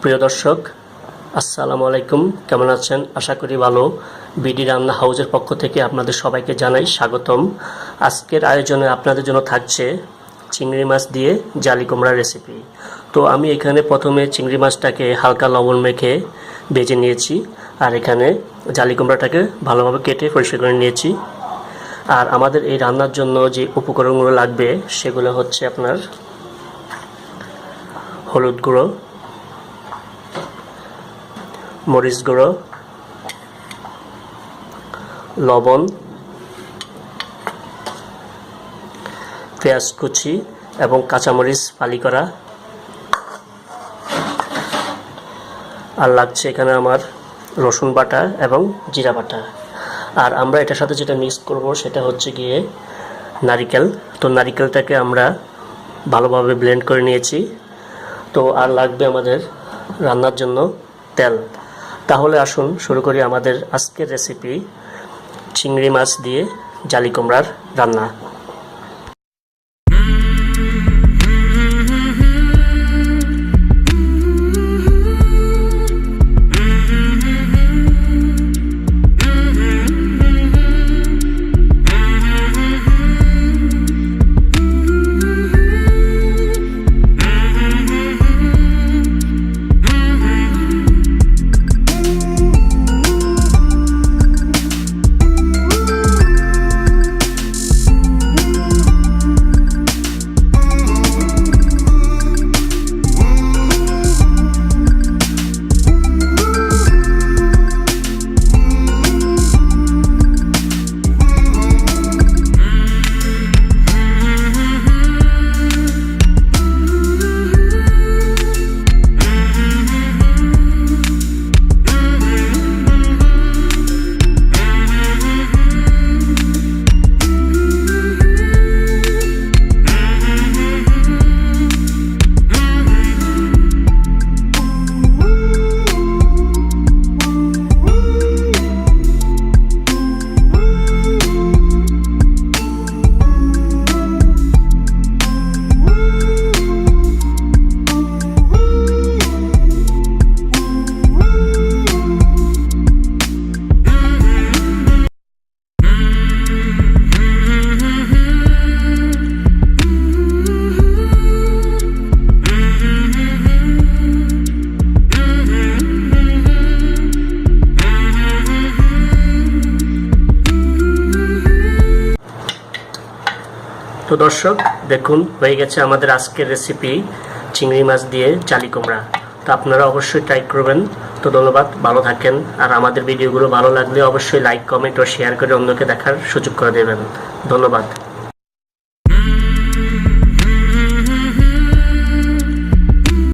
প্রিয় দর্শক, আসসালামু আলাইকুম। কেমন আছেন? আশা করি ভালো। বিডি রান্না হাউসের পক্ষ থেকে আপনাদের সবাইকে জানাই স্বাগতম। আজকের আয়োজনে আপনাদের জন্য থাকছে চিংড়ি মাছ দিয়ে জালি কুমড়া রেসিপি। তো আমি এখানে প্রথমে চিংড়ি মাছটাকে হালকা লবণ মেখে ভেজে নিয়েছি, আর এখানে জালি কুমড়াটাকে ভালোভাবে কেটে পরিষ্কার করে নিয়েছি। আর আমাদের এই রান্নার জন্য যে উপকরণগুলো লাগবে সেগুলো হচ্ছে আপনার হলুদ গুঁড়ো, মরিচ গুঁড়ো, লবণ, পেঁয়াজ কুচি এবং কাঁচামরিচ ফালি করা, আর লাগছে এখানে আমার রসুন বাটা এবং জিরা বাটা। আর আমরা এটার সাথে যেটা মিক্স করব সেটা হচ্ছে গিয়ে নারিকেল। তো নারিকেলটাকে আমরা ভালোভাবে ব্লেন্ড করে নিয়েছি। তো আর লাগবে আমাদের রান্নার জন্য তেল। তাহলে আসুন শুরু করি আমাদের আজকের রেসিপি, চিংড়ি মাছ দিয়ে জালি কুমড়ার রান্না। তো দর্শক দেখুন, হয়ে গেছে আমাদের আজকের রেসিপি চিংড়ি মাছ দিয়ে জালি কুমড়া। তো আপনারা অবশ্যই ট্রাই করবেন। তো ধন্যবাদ, ভালো থাকেন। আর আমাদের ভিডিওগুলো ভালো লাগলে অবশ্যই লাইক, কমেন্ট ও শেয়ার করে অন্যকে দেখার সুযোগ করে দেবেন। ধন্যবাদ।